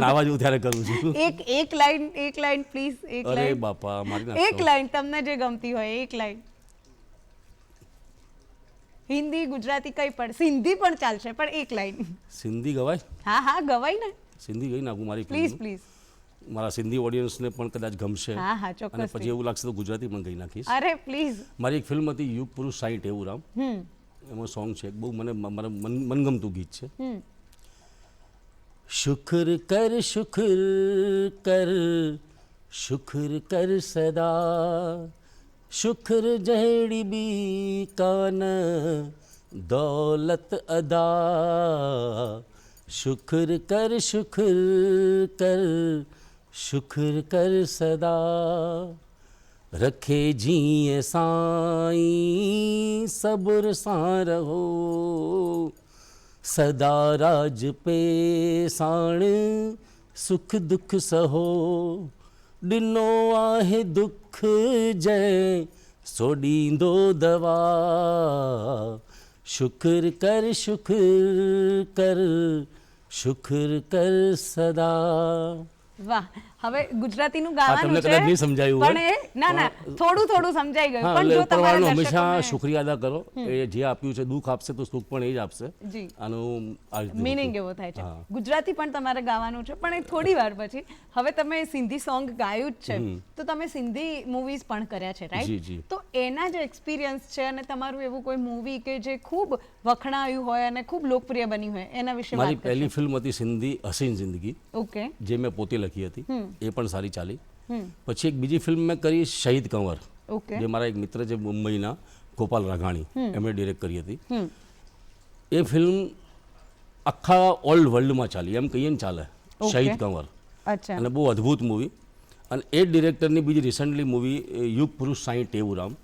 નાવા જેવું ત્યારે કરું છું. એક લાઈન પ્લીઝ. એક અરે લાઈન. બાપા મારી એક લાઈન તમને જે ગમતી હોય એક લાઈન. હિન્દી ગુજરાતી કઈ પણ, સિંધી પણ ચાલશે પણ એક લાઈન. સિંધી ગવાય? હા હા ગવાય ને. સિંધી ગઈ નાખું મારી પ્લીઝ ફિલ્મ. પ્લીઝ. મારા સિંધી ઓડિયન્સને પણ કદાચ ગમશે. હા હા અને ચોક્કસ. પછી એવું લાગશે તો ગુજરાતી પણ ગઈ નાખીશ. અરે પ્લીઝ. મારી એક ફિલ્મ હતી યુગ પુરુષ 60 એવું રામ, એમાં સોંગ છે બહુ મને મારા મનગમતું ગીત છે. શુક્ર કર શુક્ર કર સદા, શુક્ર જહેડી બી કાન દौलत અદા, શુક્ર કર શુક્ર કર સદા, रखे जिए साईं सब्र सां रहो, सदा राज पे साण सुख दुख सहो, ॾिनो आहे दुख जय सो ॾींदो दवा, शुक्र कर शुक्र कर सदा. વાહ. હવે ગુજરાતીનું તમને ગાવાનું છે કદાચ નહીં સમજાયું પણ હોય. એ ના થોડું સમજાઈ ગયું હા, પણ એટલે જો તમારા ઉપરવાળાનો હંમેશા દર્શકોને શુક્રિયા અદા કરો. એ જે આપ્યું છે દુઃખ આપશે તો સુખ પણ એ જ આપશે. જી આનું આ રીતનું મીનિંગ હતું. એવો થાય છે હા. ગુજરાતી પણ તમારે ગાવાનું છે પણ એ થોડી વાર પછી હવે તમે સિંધી સોંગ ગાયું જ છે તો તમે સિંધી મૂવીઝ પણ કર્યા છે જી, રાઈટ જી. તો એના જે એક્સપિરિયન્સ છે અને તમારું એવું કોઈ મૂવી કે જે ખૂબ વખણાયું હોય અને ખૂબ લોકપ્રિય બની હોય એના વિશે મારી વાત કરશો પહેલી ફિલ્મ હતી સિંધી હસીન જિંદગી, ઓકે જે મેં પોતે લખી હતી. એ પણ સારી ચાલી. પછી એક બીજી ફિલ્મ મેં કરી શહીદ કંવર, ઓકે જે મારા એક મિત્ર છે મુંબઈના ગોપાલ રાઘાણી, એમણે ડિરેક્ટ કરી હતી. એ ફિલ્મ આખા ઓલ્ડ વર્લ્ડમાં ચાલી, એમ કહીએ ને ચાલે, Okay. શહીદ કંવર. અચ્છા અને બહુ અદ્ભુત મૂવી. અને એ જ ડિરેક્ટરની બીજી રિસન્ટલી મૂવી યુગ પુરુષ સાંઈ ટેવુરામ,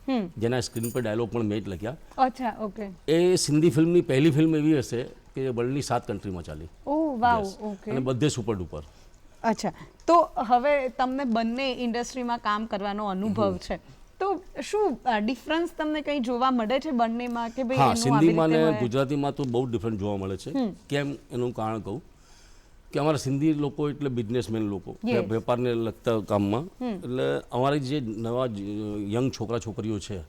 જેના સ્ક્રીન પર ડાયલોગ પણ મેં જ લખ્યા. અચ્છા ઓકે એ સિંધી ફિલ્મની પહેલી ફિલ્મ એવી હશે કે જે વર્લ્ડની 7 કન્ટ્રીમાં ચાલી. ઓ વાવ Yes. ઓકે અને બધે સુપર ડુપર. અચ્છા તો હવે તમને બંને ઇન્ડસ્ટ્રીમાં કામ કરવાનો અનુભવ છે તો શું ડિફરન્સ તમને કંઈ જોવા મળે છે બંનેમાં કે ભાઈ હા, એનું આવી સિંધીમાં રીતે ને હોય? ગુજરાતીમાં તો બહુ ડિફરન્ટ જોવા મળે છે. કેમ એનું કારણ કહું કે અમારા સિંધી લોકો એટલે બિઝનેસમેન લોકો, Yes. વેપારને લગતા કામમાં. એટલે અમારી જે નવા યંગ છોકરા છોકરીઓ છે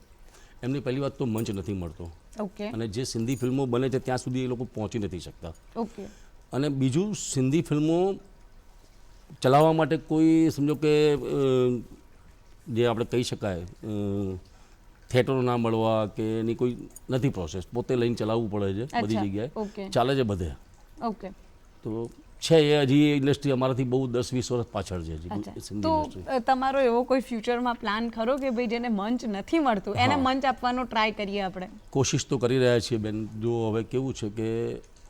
એમની પહેલી વાત તો મંચ નથી મળતો, ઓકે અને જે સિંધી ફિલ્મો બને છે ત્યાં સુધી એ લોકો પહોંચી નથી શકતા. ઓકે અને બીજું, સિંધી ફિલ્મો ચલાવવા માટે કોઈ સમજો કે જે આપણે કહી શકાય થિયેટરો ના મળવા કે એની કોઈ નથી પ્રોસેસ, પોતે લઈને ચલાવવું પડે છે બધી અચ્છા, જગ્યાએ. ઓકે. ચાલે છે બધે. ઓકે તો છે એ હજી ઇન્ડસ્ટ્રી અમારાથી બહુ 10-20 વર્ષ પાછળ છે હજી અચ્છા સિંધી તો ઇન્ડસ્ટ્રી. તમારો એવો કોઈ ફ્યુચરમાં પ્લાન ખરો કે ભાઈ જેને મંચ નથી મળતું એને મંચ આપવાનો ટ્રાય કરીએ આપણે? કોશિશ તો કરી રહ્યા છીએ બેન. જો હવે કેવું છે કે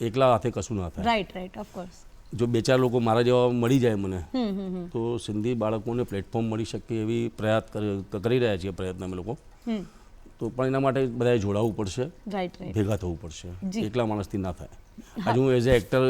એકલા હાથે કશું ના થાય. રાઈટ ઓફકોર્સ જો 2-4 લોકો મારા જેવા મળી જાય મને તો સિંધી બાળકોને પ્લેટફોર્મ મળી શકે એવી પ્રયાસ કરી રહ્યા છીએ પ્રયત્ન અમે લોકો. તો પણ એના માટે બધાએ જોડાવવું પડશે, રાઈટ ભેગા થવું પડશે. જી. એકલા માણસથી ના થાય. આજે હું એઝ એ એક્ટર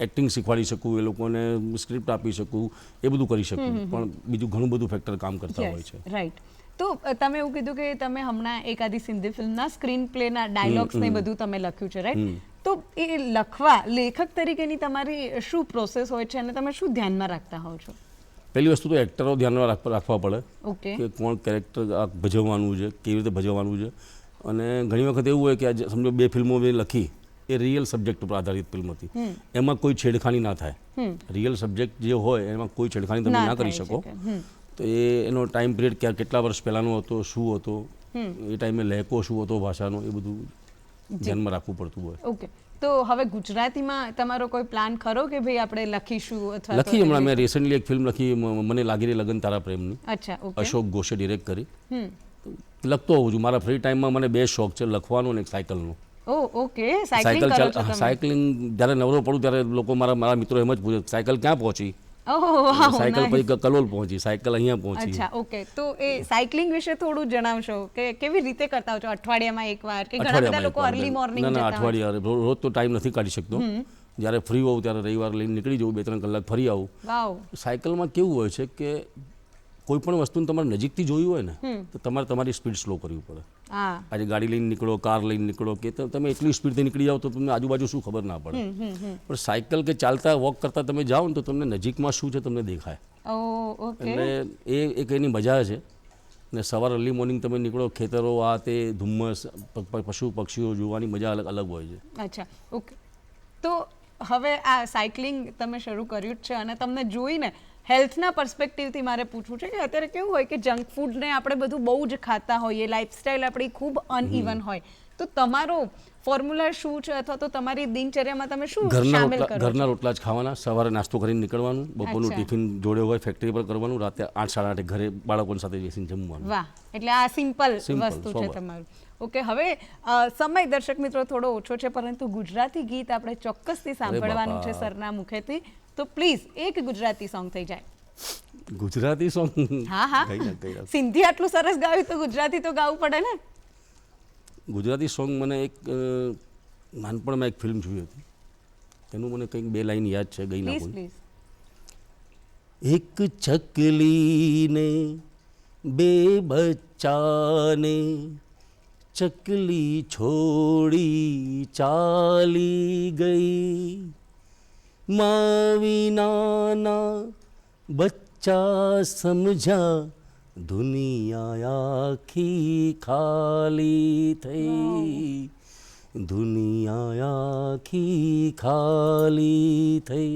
એક્ટિંગ શીખવાડી શકું, એ લોકોને સ્ક્રિપ્ટ આપી શકું, એ બધું કરી શકું, પણ બીજું ઘણું બધું ફેક્ટર કામ કરતા હોય છે. રાઈટ તો તમે એવું કીધું કે તમે હમણાં એકાદી સિંધી ફિલ્મના સ્ક્રીન પ્લેના ડાયલોગ્સ ને બધું તમે લખ્યું છે રાઈટ તો એ લખવા લેખક તરીકેની તમારી શું પ્રોસેસ હોય છે અને તમે શું ધ્યાનમાં રાખતા હોવ છો? પહેલી વસ્તુ તો એક્ટરો ધ્યાનમાં રાખવા પડે ઓકે કે કોણ કેરેક્ટર ભજવવાનું છે, કેવી રીતે ભજવવાનું છે. અને ઘણી વખત એવું હોય કે આજે સમજો 2 ફિલ્મો મેં લખી, એ રિયલ સબ્જેક્ટ ઉપર આધારિત ફિલ્મ હતી, એમાં કોઈ છેડખાની ના થાય. રિયલ સબ્જેક્ટ જે હોય એમાં કોઈ છેડખાની તમે ના કરી શકો. તો એનો ટાઈમ પિરિયડ કેટલા વર્ષ પહેલાંનો હતો, શું હતો, એ ટાઈમે લહેકો શું હતો ભાષાનો, એ બધું ધ્યાનમાં રાખવું પડતું હોય. ઓકે તો હવે ગુજરાતીમાં તમારો કોઈ પ્લાન ખરો કે ભાઈ આપણે લખીશું અથવા તો લખી હમણાં મેં રિસન્ટલી એક ફિલ્મ લખી, મને લાગી રહી લગન તારા પ્રેમની, અચ્છા ઓકે અશોક ઘોષે ડિરેક્ટ કરી. લખતો હોઉં છું. મારા ફ્રી ટાઈમમાં મને 2 શોખ છે, લખવાનો અને એક સાયકલનો. ઓ ઓકે સાયકલિંગ કરો છો તમે? સાયકલિંગ જ્યારે નવરો પડું ત્યારે લોકો મારા મિત્રો એમ જ પૂછે સાયકલ ક્યાં પહોંચી? ઓહ વાવ સાયકલ પછી કલોલ પહોંચી, સાયકલ અહીંયા પહોંચી. અચ્છા ઓકે તો એ સાયકલિંગ વિશે થોડું જણાવશો કે કેવી રીતે કરતા હો છો? અઠવાડિયામાં એકવાર કે ઘણા બધા લોકો અર્લી મોર્નિંગ ના જતા હોય? અઠવાડિયા રોજ તો ટાઈમ નથી કાઢી શકતો. જ્યારે ફ્રી હોઉં ત્યારે રવિવાર લઈને નીકળી જવું, 2-3 કલાક ફરી આવું. વાવ સાયકલમાં કેવું હોય છે કે કોઈ પણ વસ્તુને તમારે નજીકથી જોયું હોય ને તો તમારે તમારી સ્પીડ સ્લો કરવી પડે. હા આજે ગાડી લઈને નીકળો, કાર લઈને નીકળો કે તમે એટલી સ્પીડથી નીકળી જાઓ તો તમને આજુબાજુ શું ખબર ના પડે. પણ સાયકલ કે ચાલતા વોક કરતા તમે જાઓ ને તો તમને નજીકમાં શું છે તમને દેખાય. ઓ ઓકે એટલે એ એક એની મજા છે. ને સવાર અર્લી મોર્નિંગ તમે નીકળો, ખેતરો આ તે ધુમ્મસ, પશુ પક્ષીઓ જોવાની મજા અલગ હોય છે. અચ્છા ઓકે તો હવે આ સાયકલિંગ તમે શરૂ કર્યું જ છે અને તમને જોઈને હેલ્થના પર્સપેક્ટિવથી મારે પૂછવું છે કે અત્યારે કેવું હોય કે જંક ફૂડને આપણે બધું બહુ જ ખાતા હોઈએ, લાઈફસ્ટાઈલ આપણી ખૂબ અનઇવન હોય, તો તમારો ફોર્મ્યુલા શું છે અથવા તો તમારી દિનચર્યામાં તમે શું શામેલ કરો છો? ઘરના રોટલા જ ખાવાના, સવારે નાસ્તો કરીને નીકળવાનું, બપોરનું અચ્છા. ટિફિન જોડે હોય ફેક્ટરી પર કરવાનું, રાતે 8-8:30 ઘરે બાળકોની સાથે બેસીને જમવાનું. વાહ એટલે આ સિમ્પલ Simple, વસ્તુ છે સોબર. તમારું. ઓકે હવે સમય દર્શક મિત્રો થોડો ઓછો છે પરંતુ ગુજરાતી ગીત આપણે ચોક્કસથી સાંભળવાનું છે બાપા. સરના મુખેથી તો પ્લીઝ એક ગુજરાતી સોંગ થઈ જાય. ગુજરાતી સોંગ હા સિંધી આટલું સરસ ગાયું તો ગુજરાતી તો ગાવું પડે ને. ગુજરાતી સોંગ મને એક નાનપણમાં એક ફિલ્મ જોઈ હતી, એનું મને કંઈક 2 લાઈન યાદ છે, ગઈ ના પ્લીઝ ભૂલ. પ્લીઝ એક ચકલીને 2 બચ્ચાને ચકલી છોડી ચાલી ગઈ, મા વિનાના સચ્ચા સમજા દુનિયા આખી ખાલી થઈ દુનિયા આખી ખાલી થઈ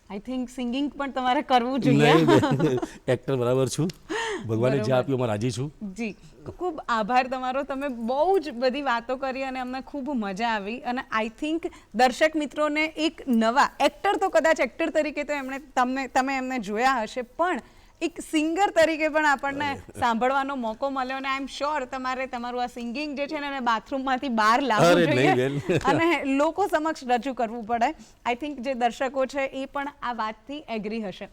આઈ થિંક સિંગિંગ પણ તમારે કરવું જોઈએ. એક્ટર બરાબર છું, ભગવાને જે આપ્યું એમાં રાજી છું. જી, ખૂબ આભાર તમારો. તમે બહુ જ બધી વાતો કરી અને અમને ખૂબ મજા આવી. અને આઈ થિંક દર્શક મિત્રોને એક નવા એક્ટર તો કદાચ એક્ટર તરીકે તો તમે એમને જોયા હશે, પણ એક સિંગર તરીકે પણ આપણને સાંભળવાનો મોકો મળ્યો. અને આઈ એમ શ્યોર તમારું આ સિંગિંગ જે છે ને એને બાથરૂમમાંથી બહાર લાવવું જોઈએ અને લોકો સમક્ષ રજૂ કરવું પડે. આઈ થિંક જે દર્શકો છે એ પણ આ વાતથી એગ્રી હશે.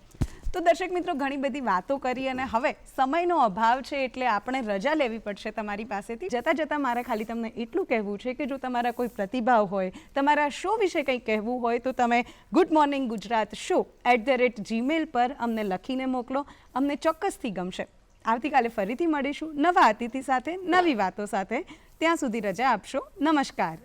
તો દર્શક મિત્રો, ઘણી બધી વાતો કરી અને હવે સમયનો અભાવ છે એટલે આપણે રજા લેવી પડશે તમારી પાસેથી. જતાં જતાં મારે ખાલી તમને એટલું કહેવું છે કે જો તમારા કોઈ પ્રતિભાવ હોય, તમારા શો વિશે કંઈ કહેવું હોય તો તમે good morning Gujarat show @gmail પર અમને લખીને મોકલો. અમને ચોક્કસથી ગમશે. આવતીકાલે ફરીથી મળીશું નવા અતિથિ સાથે, નવી વાતો સાથે. ત્યાં સુધી રજા આપશો. નમસ્કાર.